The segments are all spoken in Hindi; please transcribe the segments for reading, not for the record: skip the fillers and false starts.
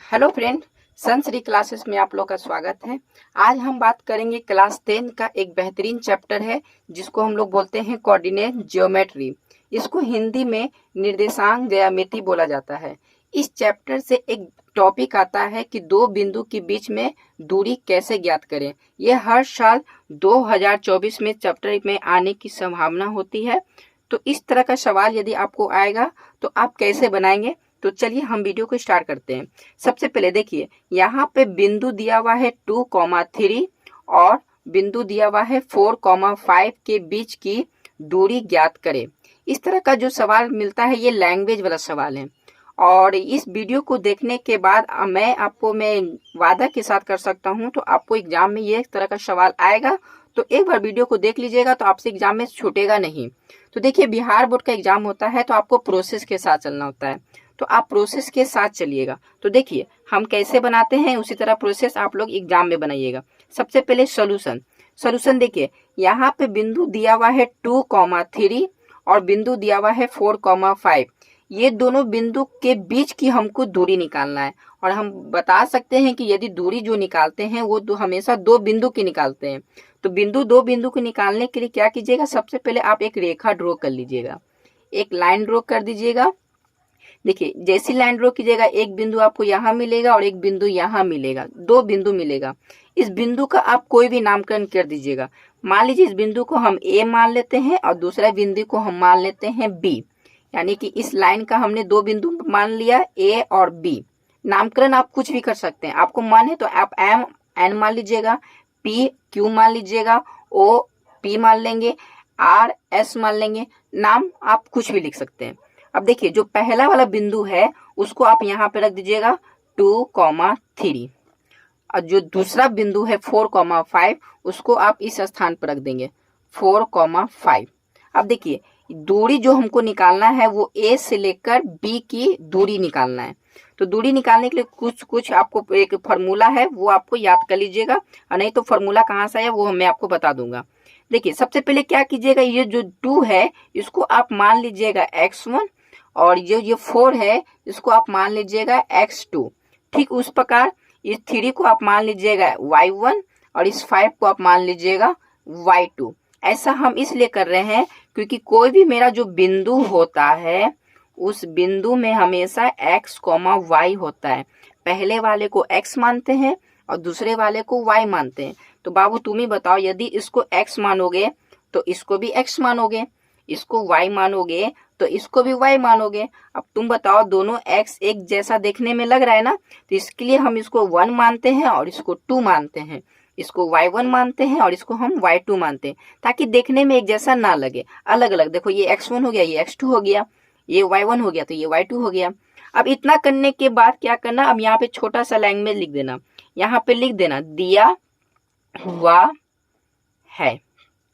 हेलो फ्रेंड, संश्री क्लासेस में आप लोग का स्वागत है। आज हम बात करेंगे क्लास 10 का एक बेहतरीन चैप्टर है जिसको हम लोग बोलते हैं कोऑर्डिनेट ज्योमेट्री। इसको हिंदी में निर्देशांक ज्यामिति बोला जाता है। इस चैप्टर से एक टॉपिक आता है कि दो बिंदु के बीच में दूरी कैसे ज्ञात करें। यह हर साल 2024 में चैप्टर में आने की संभावना होती है। तो इस तरह का सवाल यदि आपको आएगा तो आप कैसे बनाएंगे, तो चलिए हम वीडियो को स्टार्ट करते हैं। सबसे पहले देखिए, यहाँ पे बिंदु दिया हुआ है 2,3 और बिंदु दिया हुआ है 4,5 के बीच की दूरी ज्ञात करें। इस तरह का जो सवाल मिलता है ये लैंग्वेज वाला सवाल है। और इस वीडियो को देखने के बाद मैं वादा के साथ कर सकता हूँ तो आपको एग्जाम में ये तरह का सवाल आएगा। तो एक बार वीडियो को देख लीजिएगा तो आपसे एग्जाम में छूटेगा नहीं। तो देखिए, बिहार बोर्ड का एग्जाम होता है तो आपको प्रोसेस के साथ चलना होता है, तो आप प्रोसेस के साथ चलिएगा। तो देखिए हम कैसे बनाते हैं, उसी तरह प्रोसेस आप लोग एग्जाम में बनाइएगा। सबसे पहले सॉल्यूशन देखिए, यहाँ पे बिंदु दिया हुआ है 2,3 और बिंदु दिया हुआ है 4,5। ये दोनों बिंदु के बीच की हमको दूरी निकालना है। और हम बता सकते हैं कि यदि दूरी जो निकालते हैं वो हमेशा दो बिंदु की निकालते हैं। तो दो बिंदु को निकालने के लिए क्या कीजिएगा, सबसे पहले आप एक रेखा ड्रॉ कर लीजिएगा, एक लाइन ड्रॉ कर दीजिएगा। देखिए, जैसी लाइन ड्रॉ कीजिएगा एक बिंदु आपको यहाँ मिलेगा और एक बिंदु यहाँ मिलेगा, दो बिंदु मिलेगा। इस बिंदु का आप कोई भी नामकरण कर दीजिएगा। मान लीजिए इस बिंदु को हम ए मान लेते हैं और दूसरा बिंदु को हम मान लेते हैं बी। यानी कि इस लाइन का हमने दो बिंदु मान लिया, ए और बी। नामकरण आप कुछ भी कर सकते हैं, आपको मन है तो आप एम एन मान लीजिएगा, पी क्यू मान लीजिएगा, ओ पी मान लेंगे, आर एस मान लेंगे। नाम आप कुछ भी लिख सकते हैं। अब देखिए, जो पहला वाला बिंदु है उसको आप यहाँ पे रख दीजिएगा 2,3 और जो दूसरा बिंदु है 4,5 उसको आप इस स्थान पर रख देंगे 4,5। अब देखिए, दूरी जो हमको निकालना है वो ए से लेकर बी की दूरी निकालना है। तो दूरी निकालने के लिए कुछ आपको एक फॉर्मूला है वो आपको याद कर लीजिएगा, और नहीं तो फॉर्मूला कहाँ से है वो मैं आपको बता दूंगा। देखिए, सबसे पहले क्या कीजिएगा, ये जो 2 है इसको आप मान लीजिएगा x1 और ये 4 है इसको आप मान लीजिएगा x2। ठीक उस प्रकार इस 3 को आप मान लीजिएगा y1 और इस 5 को आप मान लीजिएगा y2। ऐसा हम इसलिए कर रहे हैं क्योंकि कोई भी मेरा जो बिंदु होता है उस बिंदु में हमेशा x, y होता है। पहले वाले को x मानते हैं और दूसरे वाले को y मानते हैं। तो बाबू तुम ही बताओ, यदि इसको x मानोगे तो इसको भी x मानोगे, इसको y मानोगे तो इसको भी y मानोगे। अब तुम बताओ, दोनों x एक जैसा देखने में लग रहा है ना, तो इसके लिए हम इसको 1 मानते हैं और इसको 2 मानते हैं, इसको y1 मानते हैं और इसको हम y2 मानते हैं, ताकि देखने में एक जैसा ना लगे, अलग अलग। देखो, ये x1 हो गया, ये x2 हो गया, ये y1 हो गया तो ये y2 हो गया। अब इतना करने के बाद क्या करना, अब यहाँ पे छोटा सा लैंग्वेज लिख देना, यहाँ पे लिख देना दिया हुआ है।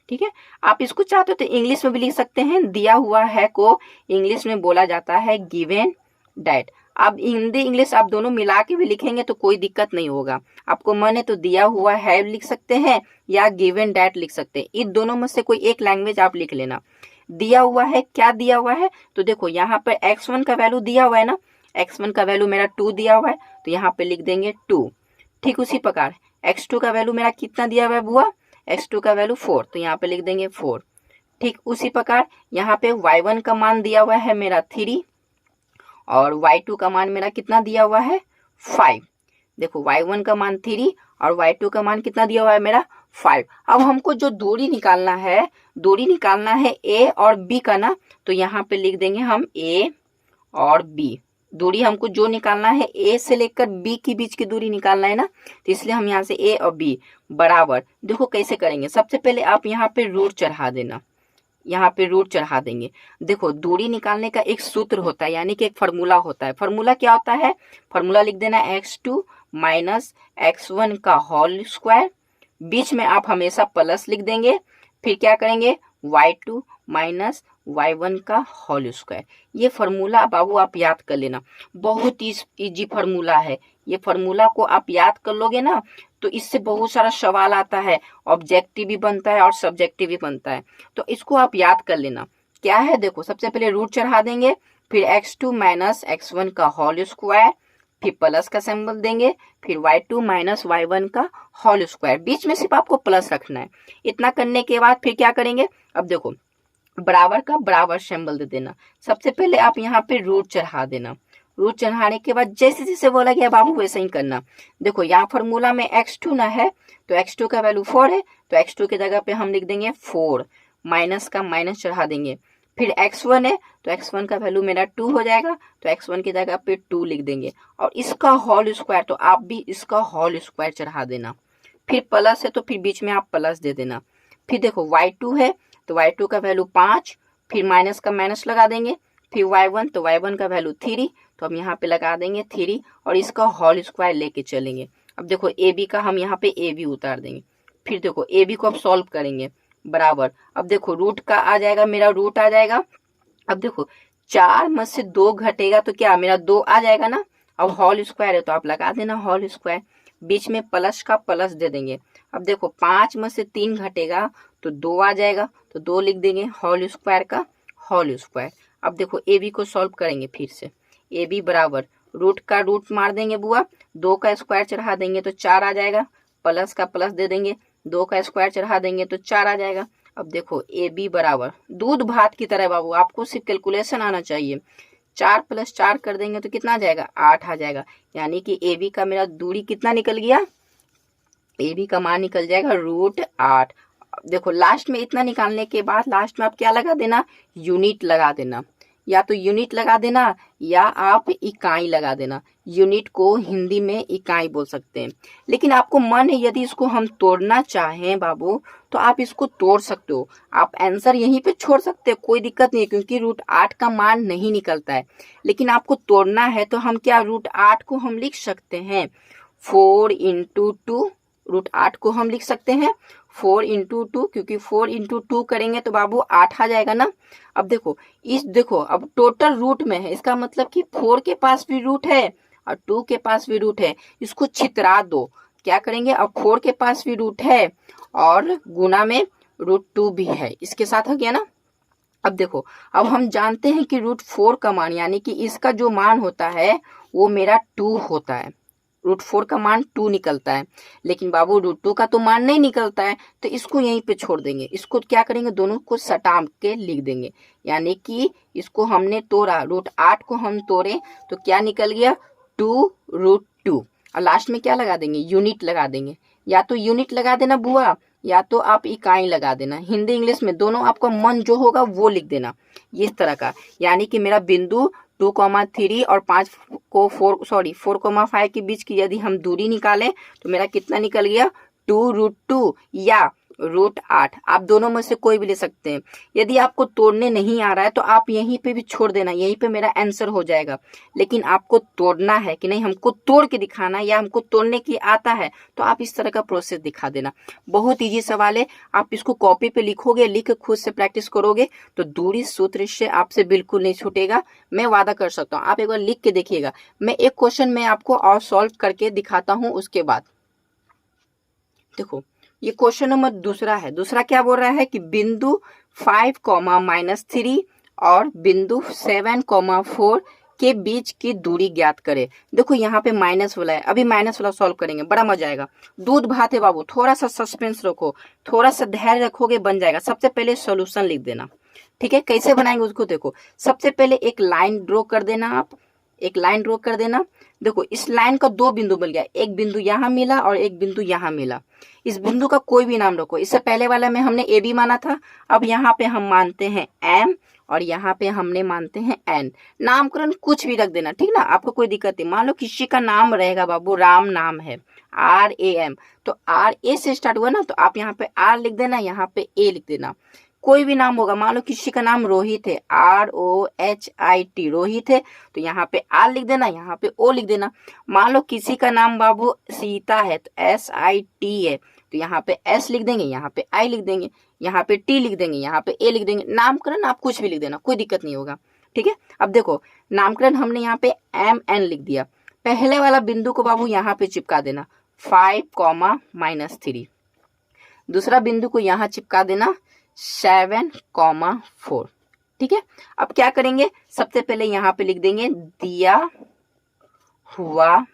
ठीक है, आप इसको चाहते हो तो इंग्लिश में भी लिख सकते हैं। दिया हुआ है को इंग्लिश में बोला जाता है गिवन डैट। अब हिंदी इंग्लिश आप दोनों मिला के भी लिखेंगे तो कोई दिक्कत नहीं होगा। आपको मन है तो दिया हुआ है लिख सकते हैं या गिवन डैट लिख सकते हैं। इन दोनों में से कोई एक लैंग्वेज आप लिख लेना। दिया हुआ है, क्या दिया हुआ है, तो देखो यहाँ पर x1 का वैल्यू दिया हुआ है ना, x1 का वैल्यू मेरा 2 दिया हुआ है तो यहाँ पे लिख देंगे 2। ठीक उसी प्रकार x2 का वैल्यू मेरा कितना दिया हुआ है बुआ, x2 का वैल्यू 4 तो यहाँ पे लिख देंगे 4। ठीक उसी प्रकार यहाँ पे y1 का मान दिया हुआ है मेरा 3 और y2 का मान मेरा कितना दिया हुआ है 5। देखो, y1 का मान 3 और y2 का मान कितना दिया हुआ है मेरा 5। अब हमको जो दूरी निकालना है a और b का ना, तो यहाँ पे लिख देंगे हम a और b। दूरी हमको जो निकालना है a से लेकर b के बीच की दूरी निकालना है ना, तो इसलिए हम यहाँ से a और b बराबर, देखो कैसे करेंगे। सबसे पहले आप यहाँ पे रूट चढ़ा देना, यहाँ पे रूट चढ़ा देंगे। देखो, दूरी निकालने का एक सूत्र होता है, यानी कि एक फार्मूला होता है। फार्मूला क्या होता है, फार्मूला लिख देना x2 माइनस x1 का होल स्क्वायर, बीच में आप हमेशा प्लस लिख देंगे। फिर क्या करेंगे, y2 माइनस y1 का होल स्क्वायर। ये फार्मूला बाबू आप याद कर लेना, बहुत ही इजी फार्मूला है। ये फार्मूला को आप याद कर लोगे ना तो इससे बहुत सारा सवाल आता है, ऑब्जेक्टिव भी बनता है और सब्जेक्टिव भी बनता है। तो इसको आप याद कर लेना। क्या है, देखो सबसे पहले रूट चढ़ा देंगे, फिर x2 माइनस x1 का होल स्क्वायर, फिर प्लस का सिंबल देंगे, फिर y2 माइनस y1 का होल स्क्वायर, बीच में सिर्फ आपको प्लस रखना है। इतना करने के बाद फिर क्या करेंगे, अब देखो बराबर का बराबर सिंबल दे देना। सबसे पहले आप यहाँ पे रूट चढ़ा देना। रूट चढ़ाने के बाद जैसे जैसे बोला गया बाबू वैसे ही करना। देखो यहाँ फॉर्मूला में x2 ना है तो x2 का वैल्यू 4 है, तो x2 की जगह पे हम लिख देंगे 4, माइनस का माइनस चढ़ा देंगे। फिर x1 है तो x1 का वैल्यू मेरा 2 हो जाएगा, तो x1 की जगह पे 2 लिख देंगे। और इसका होल स्क्वायर, तो आप भी इसका होल स्क्वायर चढ़ा देना। फिर प्लस है तो फिर बीच में आप प्लस दे देना। फिर देखो y2 है तो y2 का वैल्यू 5, फिर माइनस का माइनस लगा देंगे। फिर y1 तो y1 का वैल्यू 3, तो हम यहाँ पे लगा देंगे 3 और इसका होल स्क्वायर लेके चलेंगे। अब देखो AB का हम यहाँ पे AB उतार देंगे। फिर देखो AB को अब सॉल्व करेंगे बराबर। अब देखो रूट का आ जाएगा, मेरा रूट आ जाएगा। अब देखो 4 में से 2 घटेगा तो क्या मेरा 2 आ जाएगा ना। अब होल स्क्वायर है तो आप लगा देना होल स्क्वायर, बीच में प्लस का प्लस दे देंगे। अब देखो 5 में से 3 घटेगा तो 2 आ जाएगा, तो 2 लिख देंगे होल स्क्वायर का होल स्क्वायर। अब देखो AB को सॉल्व करेंगे फिर से। AB बराबर रूट का रूट मार देंगे बुआ, 2 का स्क्वायर चढ़ा देंगे तो 4 आ जाएगा, प्लस का प्लस दे देंगे, 2 का स्क्वायर चढ़ा देंगे तो 4 आ जाएगा। अब देखो AB बराबर दूध भात की तरह बाबू, आपको सिर्फ कैलकुलेशन आना चाहिए। 4 + 4 कर देंगे तो कितना आ जाएगा, 8 आ जाएगा। यानी कि AB का मेरा दूरी कितना निकल गया, AB का मान निकल जाएगा √8। देखो लास्ट में इतना निकालने के बाद लास्ट में आप क्या लगा देना, यूनिट लगा देना। या तो यूनिट लगा देना या आप इकाई लगा देना। यूनिट को हिंदी में इकाई बोल सकते हैं। लेकिन आपको मन है यदि इसको हम तोड़ना चाहें बाबू तो आप इसको तोड़ सकते हो, आप आंसर यहीं पे छोड़ सकते हो, कोई दिक्कत नहीं है, क्योंकि √8 का मान नहीं निकलता है। लेकिन आपको तोड़ना है तो हम क्या √8 को हम लिख सकते हैं 4 × 2, √8 को हम लिख सकते हैं 4 × 2, क्योंकि 4 × 2 करेंगे तो बाबू 8 आ जाएगा ना। अब देखो अब टोटल रूट में है, इसका मतलब कि 4 के पास भी रूट है और 2 के पास भी रूट है। इसको छितरा दो, क्या करेंगे, अब 4 के पास भी रूट है और गुना में √2 भी है, इसके साथ हो गया ना। अब देखो अब हम जानते हैं कि √4 का मान यानी कि इसका जो मान होता है वो मेरा 2 होता है। √4 का मान 2 निकलता है, लेकिन बाबू √2 का तो मान नहीं निकलता है, तो इसको यहीं पे छोड़ देंगे। इसको क्या करेंगे, दोनों को सटा के लिख देंगे। यानी कि इसको हमने तोड़ा, √8 को हम तोड़े तो क्या निकल गया 2√2 और लास्ट में क्या लगा देंगे, यूनिट लगा देंगे। या तो यूनिट लगा देना बुआ या तो आप इकाई लगा देना, हिंदी इंग्लिश में दोनों, आपका मन जो होगा वो लिख देना इस तरह का। यानी कि मेरा बिंदु 2,3 और 4,5 के बीच की यदि हम दूरी निकालें तो मेरा कितना निकल गया 2√2 या √8, आप दोनों में से कोई भी ले सकते हैं। यदि आपको तोड़ने नहीं आ रहा है तो आप यहीं पे भी छोड़ देना, यहीं पे मेरा आंसर हो जाएगा। लेकिन आपको तोड़ना है कि नहीं, हमको तोड़ के दिखाना या हमको तोड़ने की आता है, तो आप इस तरह का प्रोसेस दिखा देना। बहुत इजी सवाल है, आप इसको कॉपी पे लिखोगे, लिख खुद से प्रैक्टिस करोगे तो दूरी सूत्र से आपसे बिल्कुल नहीं छूटेगा, मैं वादा कर सकता हूँ। आप एक बार लिख के देखिएगा। मैं एक क्वेश्चन में आपको और सॉल्व करके दिखाता हूँ उसके बाद। देखो ये क्वेश्चन नंबर दूसरा है। दूसरा क्या बोल रहा है कि बिंदु 5, -3 और बिंदु 7, 4 के बीच की दूरी ज्ञात करें। देखो यहाँ पे माइनस वाला है, अभी माइनस वाला सॉल्व करेंगे, बड़ा मजा आएगा। दूध भात है बाबू, थोड़ा सा सस्पेंस रखो, थोड़ा सा धैर्य रखोगे, बन जाएगा। सबसे पहले सॉल्यूशन लिख देना, ठीक है। कैसे बनाएंगे उसको देखो। सबसे पहले एक लाइन ड्रॉ कर देना, आप एक लाइन ड्रॉ कर देना। देखो इस लाइन का 2 बिंदु मिल गया, एक बिंदु यहाँ मिला और एक बिंदु यहाँ मिला। इस बिंदु का कोई भी नाम रखो। इससे पहले वाला में हमने AB माना था, अब यहाँ पे हम मानते हैं M और यहाँ पे हमने मानते हैं N। नामकरण कुछ भी रख देना, ठीक ना, आपको कोई दिक्कत नहीं। मान लो किसी का नाम रहेगा बाबू, राम नाम है, RAM, तो RA से स्टार्ट हुआ ना, तो आप यहाँ पे R लिख देना, यहाँ पे A लिख देना। कोई भी नाम होगा, मान लो किसी का नाम रोहित है, ROHIT रोहित है, तो यहाँ पे R लिख देना, यहाँ पे O लिख देना। मान लो किसी का नाम बाबू सीता है तो SIT है, तो यहाँ पे S लिख देंगे, यहाँ पे I लिख देंगे, यहाँ पे T लिख देंगे, यहाँ पे A लिख देंगे। नामकरण आप कुछ भी लिख देना, कोई दिक्कत नहीं होगा, ठीक है। अब देखो नामकरण हमने यहाँ पे MN लिख दिया। पहले वाला बिंदु को बाबू यहाँ पे चिपका देना 5, -3। दूसरा बिंदु को यहाँ चिपका देना 7, 4, ठीक है। अब क्या करेंगे, सबसे पहले यहाँ पे लिख देंगे दिया हुआ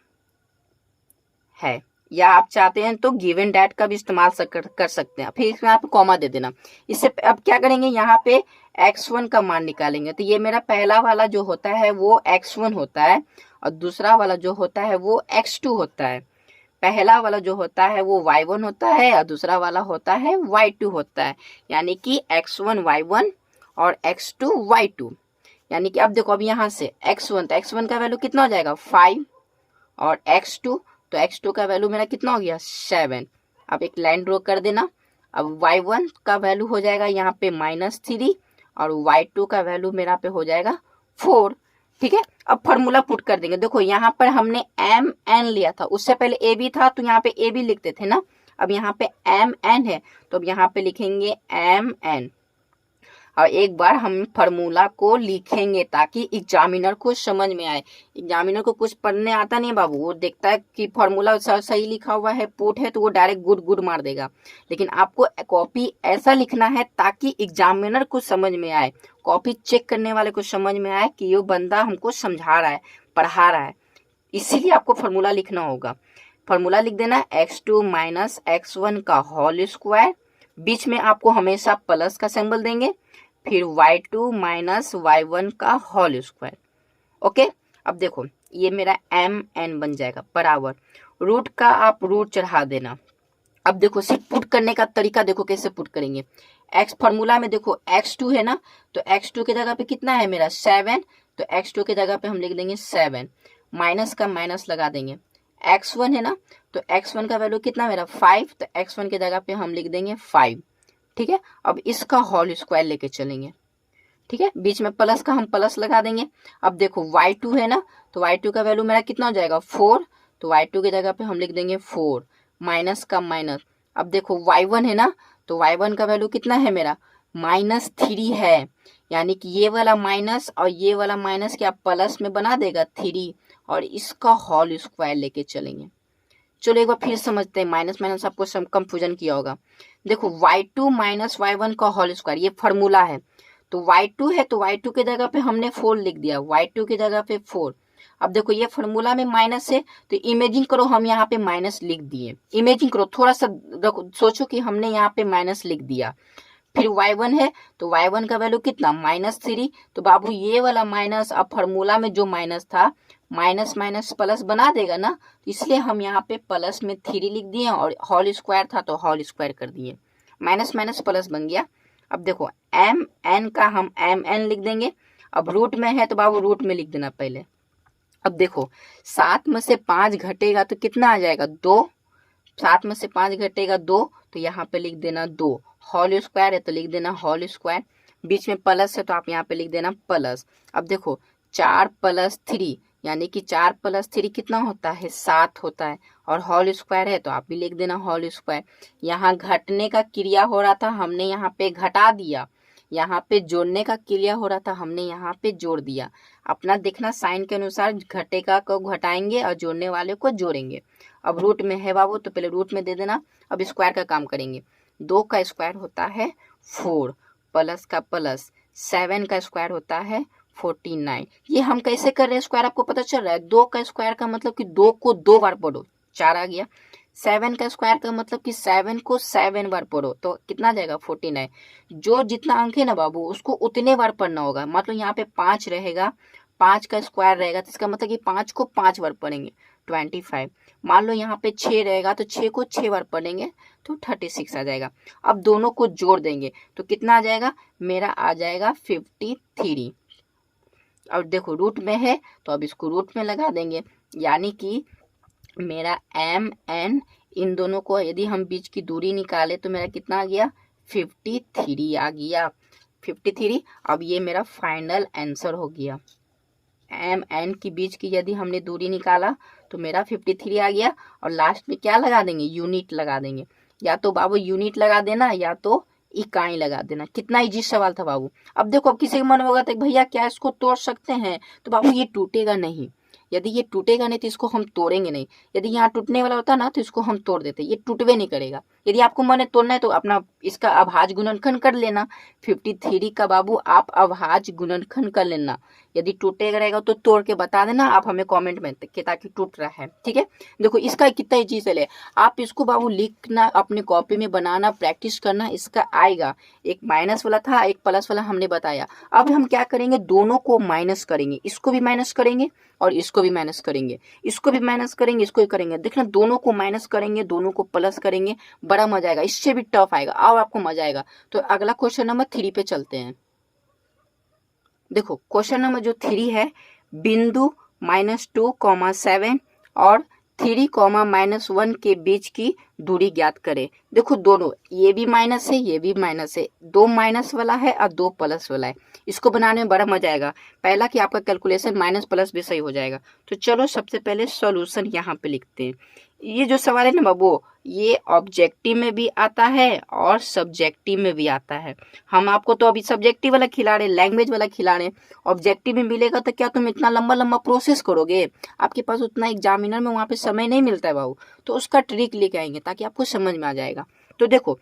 है, या आप चाहते हैं तो गिवन डैट का भी इस्तेमाल कर सकते हैं। फिर इसमें आप कॉमा दे देना। इससे अब क्या करेंगे, यहाँ पे x1 का मान निकालेंगे। तो ये मेरा पहला वाला जो होता है वो x1 होता है और दूसरा वाला जो होता है वो x2 होता है। पहला वाला जो होता है वो y1 होता है और दूसरा वाला होता है y2 होता है। यानी कि x1 y1 और x2 y2। यानी कि अब देखो, अब यहाँ से x1, तो x1 का वैल्यू कितना हो जाएगा 5 और x2, तो x2 का वैल्यू मेरा कितना हो गया 7। अब एक लाइन ड्रॉ कर देना। अब y1 का वैल्यू हो जाएगा यहाँ पे -3 और y2 का वैल्यू मेरा पे हो जाएगा 4। ठीक है, अब फॉर्मूला पुट कर देंगे। देखो यहाँ पर हमने mn लिया था, उससे पहले ab था तो यहाँ पे ab लिखते थे ना। अब यहाँ पे mn है तो अब यहाँ पे लिखेंगे mn और एक बार हम फार्मूला को लिखेंगे ताकि एग्जामिनर को समझ में आए। एग्जामिनर को कुछ पढ़ने आता नहीं बाबू, वो देखता है कि फार्मूला सही लिखा हुआ है, पुट है, तो वो डायरेक्ट गुड मार देगा। लेकिन आपको कॉपी ऐसा लिखना है ताकि एग्जामिनर को समझ में आए, कॉपी चेक करने वाले को समझ में आए कि ये बंदा हमको समझा रहा है, पढ़ा रहा है। इसीलिए आपको फार्मूला लिखना होगा। फार्मूला लिख देना x2 माइनस x1 का होल स्क्वायर, बीच में आपको हमेशा प्लस का सिंबल देंगे, फिर y2 माइनस y1 का होल स्क्वायर। ओके, अब देखो ये मेरा mn बन जाएगा बराबर रूट का, आप रूट चढ़ा देना। अब देखो सिर्फ पुट करने का तरीका देखो कैसे पुट करेंगे। x फॉर्मूला में देखो x2 है ना, तो x2 की जगह पे कितना है मेरा 7, तो x2 की जगह पे हम लिख देंगे 7, माइनस का माइनस लगा देंगे। x1 है ना, तो x1 का वैल्यू कितना मेरा 5, तो x1 की जगह पे हम लिख देंगे 5। ठीक है, अब इसका होल स्क्वायर लेके चलेंगे। ठीक है, बीच में प्लस का हम प्लस लगा देंगे। अब देखो y2 है ना, तो y2 का वैल्यू मेरा कितना हो जाएगा 4, तो y2 की जगह पे हम लिख देंगे 4, माइनस का माइनस। अब देखो y1 है ना, तो y1 का वैल्यू कितना है मेरा -3 है। यानी कि ये वाला माइनस और ये वाला माइनस क्या प्लस में बना देगा 3, और इसका होल स्क्वायर लेके चलेंगे। चलो एक बार फिर समझते हैं, माइनस माइनस आपको सब कंफ्यूजन किया होगा। देखो y2 माइनस y1 का होल स्क्वायर ये फार्मूला है, तो y2 है तो y2 की जगह पे हमने 4 लिख दिया, y2 की जगह पे 4। अब देखो ये फार्मूला में माइनस है तो इमेजिन करो हम यहाँ पे माइनस लिख दिए। इमेजिन करो, थोड़ा सा सोचो कि हमने यहाँ पे माइनस लिख दिया। फिर y1 है तो y1 का वैल्यू कितना -3, तो बाबू ये वाला माइनस अब फार्मूला में जो माइनस था माइनस माइनस प्लस बना देगा ना, तो इसलिए हम यहाँ पे प्लस में 3 लिख दिए और होल स्क्वायर था तो होल स्क्वायर कर दिए, माइनस माइनस प्लस बन गया। अब देखो mn का हम mn लिख देंगे। अब रूट में है तो बाबू रूट में लिख देना पहले। अब देखो 7 में से 5 घटेगा तो कितना आ जाएगा 2, 7 में से 5 घटेगा 2, तो यहाँ पे लिख देना 2, होल स्क्वायर है तो लिख देना होल स्क्वायर, बीच में प्लस है तो आप यहाँ पे लिख देना प्लस। अब देखो 4 + 3 यानी कि 4 + 3 कितना होता है 7 होता है, और होल स्क्वायर है तो आप भी लिख देना होल स्क्वायर। यहाँ घटने का क्रिया हो रहा था, हमने यहाँ पे घटा दिया, यहाँ पे जोड़ने का क्रिया हो रहा था, हमने यहाँ पे जोड़ दिया। अपना देखना साइन के अनुसार घटेगा को घटाएंगे और जोड़ने वाले को जोड़ेंगे। अब रूट में है बाबू तो पहले रूट में दे देना। अब स्क्वायर का काम करेंगे। 2 का स्क्वायर होता है 4, प्लस का प्लस 7 का स्क्वायर होता है 49। ये हम कैसे कर रहे हैं स्क्वायर आपको पता चल रहा है। 2 का स्क्वायर का मतलब कि 2 को 2 बार पढ़ो, 4 आ गया। 7 का स्क्वायर का मतलब कि 7 को 7 बार पढ़ो तो कितना जाएगा 49। जो जितना अंक है ना बाबू उसको उतने बार पढ़ना होगा। मतलब यहाँ पे 5 रहेगा, 5 का स्क्वायर रहेगा तो इसका मतलब कि 5 को 5 बार पढ़ेंगे 25। मान लो यहाँ पे 6 रहेगा तो 6 को 6 बार पढ़ेंगे तो 36 आ जाएगा। अब दोनों को जोड़ देंगे तो कितना आ जाएगा, मेरा आ जाएगा 53। और देखो रूट में है तो अब इसको रूट में लगा देंगे, यानी कि मेरा mn इन दोनों को यदि हम बीच की दूरी निकाले तो मेरा कितना आ गया 53 आ गया 53। अब ये मेरा फाइनल आंसर हो गया। mn की बीच की यदि हमने दूरी निकाला तो मेरा 53 आ गया। और लास्ट में क्या लगा देंगे, यूनिट लगा देंगे। या तो बाबू यूनिट लगा देना या तो इकाई लगा देना। कितना इजी सवाल था बाबू। अब देखो अब किसी के मन होगा तो भैया क्या इसको तोड़ सकते हैं, तो बाबू ये टूटेगा नहीं। यदि ये टूटेगा नहीं तो इसको हम तोड़ेंगे नहीं। यदि यहाँ टूटने वाला होता ना तो इसको हम तोड़ देते, ये टूटवे नहीं करेगा। यदि आपको मन है तोड़ना है तो अपना इसका अभाज्य गुणनखंड कर लेना। 53 का बाबू आप अभाज्य गुणनखंड कर लेना। यदि टूटेगा रहेगा तो तोड़ के बता देना आप हमें कमेंट में कि ताकि टूट रहा है, ठीक है। देखो इसका कितना ही चीज है, आप इसको बाबू लिखना, अपने कॉपी में बनाना, प्रैक्टिस करना, इसका आएगा। एक माइनस वाला था, एक प्लस वाला हमने बताया। अब हम क्या करेंगे, दोनों को माइनस करेंगे, इसको भी माइनस करेंगे और इसको भी माइनस करेंगे, इसको भी माइनस करेंगे, इसको भी करेंगे। देखना दोनों को माइनस करेंगे, दोनों को प्लस करेंगे, बड़ा मजा आएगा। इससे भी टफ आएगा और आपको मजा आएगा। तो अगला क्वेश्चन नंबर 3 पे चलते हैं। देखो क्वेश्चन नंबर जो 3 है, बिंदु -2, 7 और 3, -1 के बीच की दूरी ज्ञात करें। देखो दोनों, ये भी माइनस है, ये भी माइनस है, 2 माइनस वाला है और 2 प्लस वाला है। इसको बनाने में बड़ा मजा आएगा। पहला कि आपका कैलकुलेशन माइनस प्लस भी सही हो जाएगा। तो चलो सबसे पहले सॉल्यूशन यहाँ पे लिखते हैं। ये जो सवाल है ना बाबू, ये ऑब्जेक्टिव में भी आता है और सब्जेक्टिव में भी आता है। हम आपको तो अभी सब्जेक्टिव वाला खिला रहे, लैंग्वेज वाला खिला रहे। ऑब्जेक्टिव में मिलेगा तो क्या तुम इतना लंबा लंबा प्रोसेस करोगे? आपके पास उतना एग्जामिनर में वहाँ पे समय नहीं मिलता है बाबू। तो उसका ट्रिक लेके आएंगे ताकि आपको समझ में आ जाएगा। तो देखो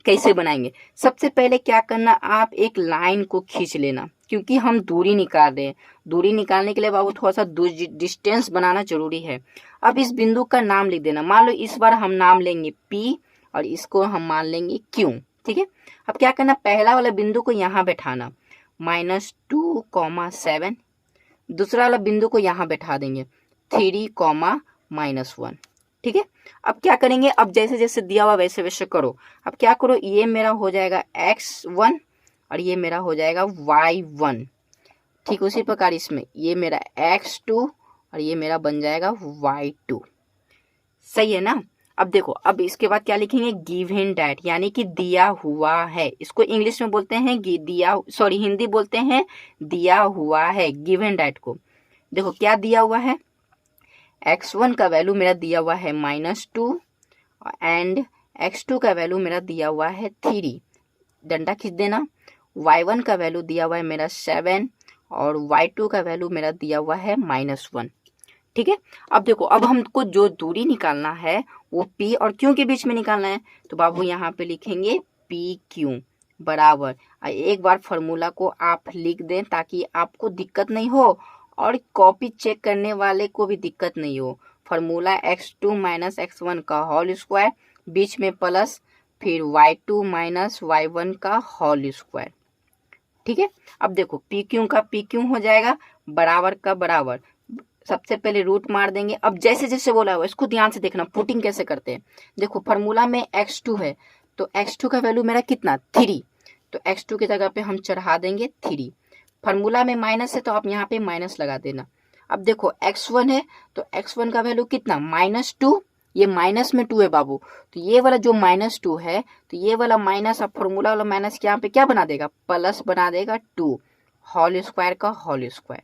कैसे बनाएंगे। सबसे पहले क्या करना, आप एक लाइन को खींच लेना, क्योंकि हम दूरी निकाल रहे हैं। दूरी निकालने के लिए बाबू थोड़ा सा डिस्टेंस बनाना जरूरी है। अब इस बिंदु का नाम लिख देना। मान लो इस बार हम नाम लेंगे P और इसको हम मान लेंगे Q, ठीक है। अब क्या करना, पहला वाला बिंदु को यहाँ बैठाना, -2, 7। दूसरा वाला बिंदु को यहाँ बैठा देंगे 3, -1, ठीक है। अब क्या करेंगे, अब जैसे जैसे दिया हुआ वैसे वैसे करो। अब क्या करो, ये मेरा हो जाएगा x1 और ये मेरा हो जाएगा y1, ठीक। उसी प्रकार इसमें ये मेरा x2 और ये मेरा बन जाएगा y2, सही है ना। अब देखो, अब इसके बाद क्या लिखेंगे, गिवन दैट, यानी कि दिया हुआ है। इसको इंग्लिश में बोलते हैं हिंदी बोलते हैं दिया हुआ है, गिवन दैट को। देखो क्या दिया हुआ है, x1 का वैल्यू मेरा दिया हुआ है -2 एंड x2 का वैल्यू मेरा दिया हुआ है 3, डंडा खींच देना। y1 का वैल्यू दिया हुआ है मेरा 7 और y2 का वैल्यू मेरा दिया हुआ है -1, ठीक है। अब देखो, अब हमको जो दूरी निकालना है वो P और Q के बीच में निकालना है। तो बाबू यहाँ पे लिखेंगे PQ बराबर, एक बार फॉर्मूला को आप लिख दें ताकि आपको दिक्कत नहीं हो और कॉपी चेक करने वाले को भी दिक्कत नहीं हो। फॉर्मूला x2 - x1 का होल स्क्वायर, बीच में प्लस, फिर y2 - y1 का होल स्क्वायर, ठीक है। अब देखो PQ का PQ हो जाएगा बराबर का बराबर। सबसे पहले रूट मार देंगे। अब जैसे जैसे बोला हुआ इसको ध्यान से देखना, पुटिंग कैसे करते हैं। देखो फॉर्मूला में x2 है तो x2 का वैल्यू मेरा कितना 3, तो x2 की जगह पे हम चढ़ा देंगे 3। फॉर्मूला में माइनस है तो आप यहाँ पे माइनस लगा देना। अब देखो x1 है तो x1 का वैल्यू कितना -2, ये माइनस में 2 है बाबू। तो ये वाला जो -2 है तो ये वाला माइनस, अब फॉर्मूला वाला माइनस के यहाँ पे क्या बना देगा, प्लस बना देगा 2, होल स्क्वायर का होल स्क्वायर।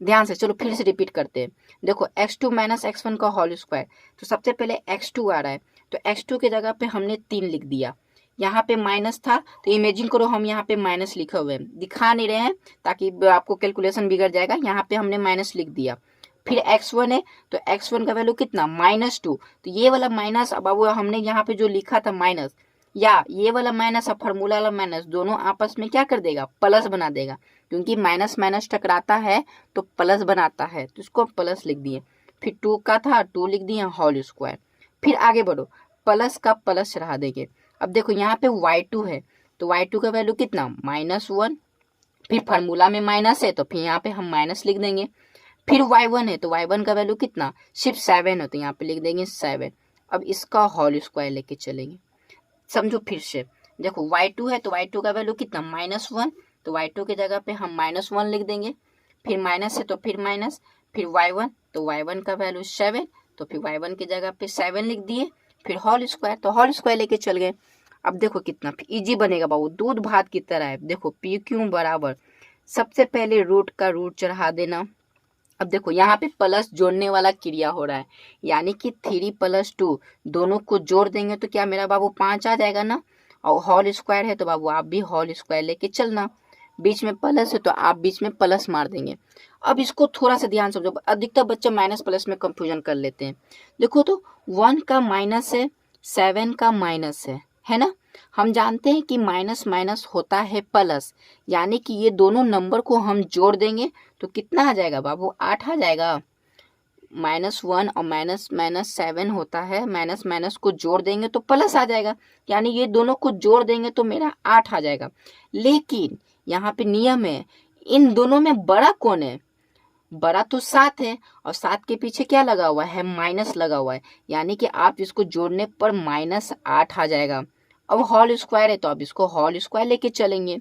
ध्यान से चलो फिर से रिपीट करते हैं। देखो x2 - x1 का होल स्क्वायर, तो सबसे पहले x2 आ रहा है तो x2 की जगह पे हमने 3 लिख दिया। यहाँ पे माइनस था तो इमेजिन करो हम यहाँ पे माइनस लिखे हुए हैं, दिखा नहीं रहे हैं ताकि आपको कैलकुलेशन बिगड़ जाएगा। यहाँ पे हमने माइनस लिख दिया। फिर x1 है तो x1 का वैल्यू कितना -2, तो ये वाला माइनस, अब वो हमने यहाँ पे जो लिखा था माइनस, या ये वाला माइनस और फॉर्मूला वाला माइनस दोनों आपस में क्या कर देगा, प्लस बना देगा। क्योंकि माइनस माइनस टकराता है तो प्लस बनाता है, तो इसको प्लस लिख दिए। फिर 2 का था 2 लिख दिए होल स्क्वायर। फिर आगे बढ़ो, प्लस का प्लस चढ़ा देंगे। अब देखो यहाँ पे y2 है तो y2 का वैल्यू कितना -1, फिर फार्मूला में माइनस है तो फिर यहाँ पे हम माइनस लिख देंगे। फिर y1 है तो y1 का वैल्यू कितना सिर्फ 7 है तो यहाँ पे लिख देंगे 7। अब इसका होल स्क्वायर लेके चलेंगे। समझो फिर से, देखो y2 है तो y2 का वैल्यू कितना -1, तो y2 की जगह पे हम -1 लिख देंगे। फिर माइनस है तो फिर माइनस, फिर y1 तो y1 का वैल्यू 7, तो फिर y1 की जगह पे 7 लिख दिए। फिर होल स्क्वायर, तो होल स्क्वायर लेके चल गए। अब देखो कितना इजी बनेगा बाबू, दूध भात की तरह है। देखो PQ बराबर, सबसे पहले रूट का रूट चढ़ा देना। अब देखो यहाँ पे प्लस जोड़ने वाला क्रिया हो रहा है, यानी कि 3 + 2 दोनों को जोड़ देंगे तो क्या मेरा बाबू 5 आ जाएगा ना। और होल स्क्वायर है तो बाबू आप भी होल स्क्वायर लेके चलना। बीच में प्लस है तो आप बीच में प्लस मार देंगे। अब इसको थोड़ा सा ध्यान समझो, अधिकतर बच्चे माइनस प्लस में कंफ्यूजन कर लेते हैं। देखो तो 1 का माइनस है, 7 का माइनस है, है ना। हम जानते हैं कि माइनस माइनस होता है प्लस, यानी कि ये दोनों नंबर को हम जोड़ देंगे तो कितना आ जाएगा बाबू, 8 आ जाएगा। -1 और -7 होता है, माइनस माइनस को जोड़ देंगे तो प्लस आ जाएगा, यानी ये दोनों को जोड़ देंगे तो मेरा 8 आ जाएगा। लेकिन यहाँ पे नियम है, इन दोनों में बड़ा कौन है, बड़ा तो 7 है, और 7 के पीछे क्या लगा हुआ है, माइनस लगा हुआ है, यानी कि आप इसको जोड़ने पर -8 आ जाएगा। अब होल स्क्वायर है तो आप इसको होल स्क्वायर लेके चलेंगे।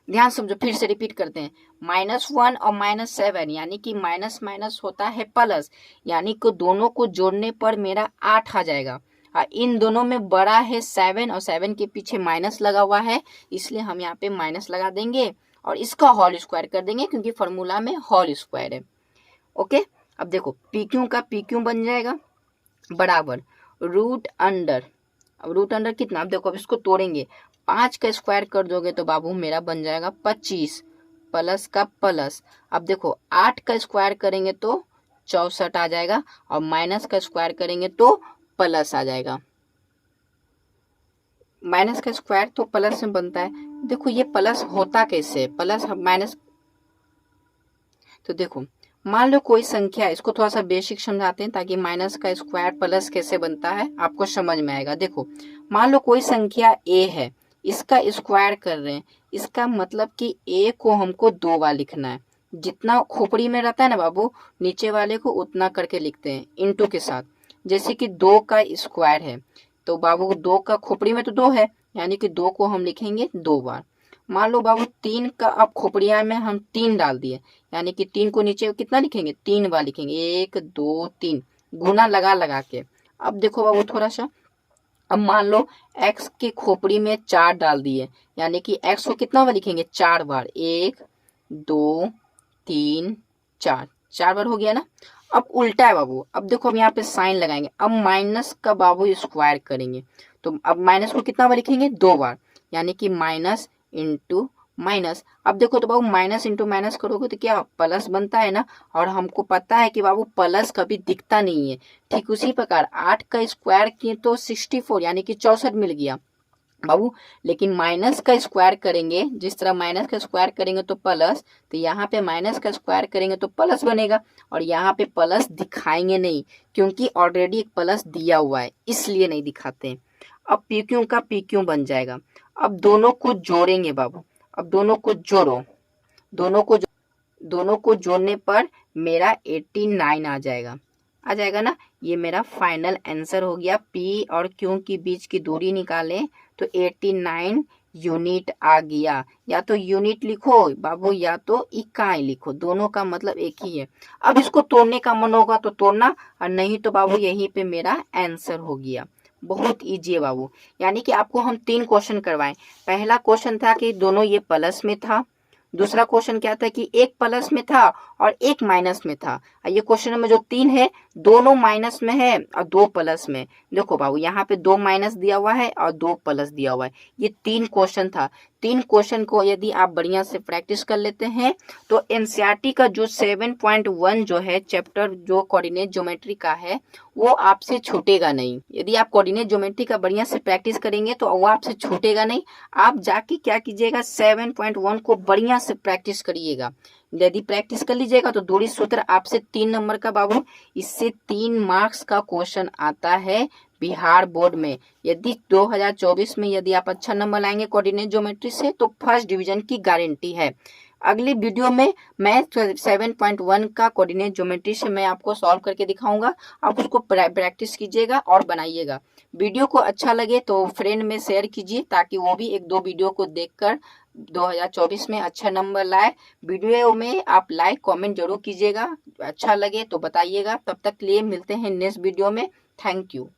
ध्यान समझो, फिर से रिपीट करते हैं। -1 और -7 यानी कि माइनस माइनस होता है प्लस, यानी कि दोनों को जोड़ने पर मेरा 8 आ जाएगा। और इन दोनों में बड़ा है 7 और 7 के पीछे माइनस लगा हुआ है, इसलिए हम यहाँ पे माइनस लगा देंगे और इसका होल स्क्वायर कर देंगे, क्योंकि फॉर्मूला में होल स्क्वायर है। ओके, अब देखो पी क्यू का पी क्यू बन जाएगा बराबर रूट अंडर, अब रूट अंडर कितना, अब देखो अब इसको तोड़ेंगे, 5 का स्क्वायर कर दोगे तो बाबू मेरा बन जाएगा 25 प्लस का प्लस। अब देखो 8 का स्क्वायर करेंगे तो 64 आ जाएगा, और माइनस का स्क्वायर करेंगे तो प्लस आ जाएगा। माइनस का स्क्वायर तो प्लस में बनता है। देखो ये प्लस होता कैसे, प्लस माइनस, तो देखो मान लो कोई संख्या, इसको थोड़ा सा बेसिक समझाते हैं ताकि माइनस का स्क्वायर प्लस कैसे बनता है आपको समझ में आएगा। देखो मान लो कोई संख्या a है, इसका स्क्वायर कर रहे हैं, इसका मतलब कि a को हमको 2 बार लिखना है। जितना खोपड़ी में रहता है ना बाबू, नीचे वाले को उतना करके लिखते हैं इनटू के साथ। जैसे कि 2 का स्क्वायर है तो बाबू 2 का खोपड़ी में तो 2 है, यानी कि 2 को हम लिखेंगे 2 बार। मान लो बाबू 3 का, अब खोपड़िया में हम 3 डाल दिए, यानी कि 3 को नीचे कितना लिखेंगे, 3 बार लिखेंगे, 1 2 3, गुना लगा लगा के। अब देखो बाबू थोड़ा सा, अब मान लो x की खोपड़ी में 4 डाल दिए, यानी कि x को कितना बार लिखेंगे, 4 बार, 1 2 3 4, 4 बार हो गया ना। अब उल्टा है बाबू, अब देखो हम यहाँ पे साइन लगाएंगे, अब माइनस का बाबू स्क्वायर करेंगे तो अब माइनस को कितना बार लिखेंगे, 2 बार, यानी कि माइनस इंटू माइनस। अब देखो तो बाबू माइनस इंटू माइनस करोगे तो क्या प्लस बनता है ना, और हमको पता है कि बाबू प्लस कभी दिखता नहीं है। ठीक उसी प्रकार 8 का स्क्वायर किए तो 64 यानी कि 64 मिल गया बाबू, लेकिन माइनस का स्क्वायर करेंगे, जिस तरह माइनस का स्क्वायर करेंगे तो प्लस, तो यहाँ पे माइनस का स्क्वायर करेंगे तो प्लस बनेगा, और यहाँ पे प्लस दिखाएंगे नहीं क्योंकि ऑलरेडी एक प्लस दिया हुआ है, इसलिए नहीं दिखाते। अब पी क्यू का पी क्यू बन जाएगा। अब दोनों को जोड़ेंगे बाबू, अब दोनों को जोड़ो, दोनों को जोड़ने पर मेरा 89 आ जाएगा ना। ये मेरा फाइनल आंसर हो गया। पी और क्यू के बीच की दूरी निकालें तो 89 यूनिट आ गया। या तो यूनिट लिखो बाबू या तो इकाई लिखो, दोनों का मतलब एक ही है। अब इसको तोड़ने का मन होगा तो तोड़ना, और नहीं तो बाबू यहीं पे मेरा आंसर हो गया। बहुत इजी है बाबू, यानी कि आपको हम 3 क्वेश्चन करवाएं। पहला क्वेश्चन था कि दोनों ये प्लस में था, दूसरा क्वेश्चन क्या था कि एक प्लस में था और एक माइनस में था। ये क्वेश्चन में जो 3 है दोनों माइनस में है और 2 प्लस में। देखो बाबू यहाँ पे 2 माइनस दिया हुआ है और 2 प्लस दिया हुआ है। ये 3 क्वेश्चन था। 3 क्वेश्चन को यदि आप बढ़िया से प्रैक्टिस कर लेते हैं तो एनसीईआरटी का जो 7.1 जो है चैप्टर जो कोऑर्डिनेट ज्योमेट्री का है वो आपसे छूटेगा नहीं। यदि आप कोऑर्डिनेट ज्योमेट्री का बढ़िया से प्रैक्टिस करेंगे तो वो आपसे छूटेगा नहीं। आप जाके क्या कीजिएगा 7.1 को बढ़िया से प्रैक्टिस करिएगा। यदि प्रैक्टिस कर लीजिएगा तो दूरी सूत्र आपसे 3 नंबर का बाबू, इससे 3 मार्क्स का क्वेश्चन आता है बिहार बोर्ड में। यदि 2024 में यदि आप अच्छा नंबर लाएंगे कोऑर्डिनेट ज्योमेट्री से तो फर्स्ट डिवीजन की गारंटी है। अगली वीडियो में मैं 7.1 का कोऑर्डिनेट ज्योमेट्री से मैं आपको सॉल्व करके दिखाऊंगा। आप उसको प्रैक्टिस कीजिएगा और बनाइएगा। वीडियो को अच्छा लगे तो फ्रेंड में शेयर कीजिए ताकि वो भी 1-2 वीडियो को देखकर 2024 में अच्छा नंबर लाए। वीडियो में आप लाइक कमेंट जरूर कीजिएगा, अच्छा लगे तो बताइएगा। तब तक के लिए मिलते हैं नेक्स्ट वीडियो में। Thank you.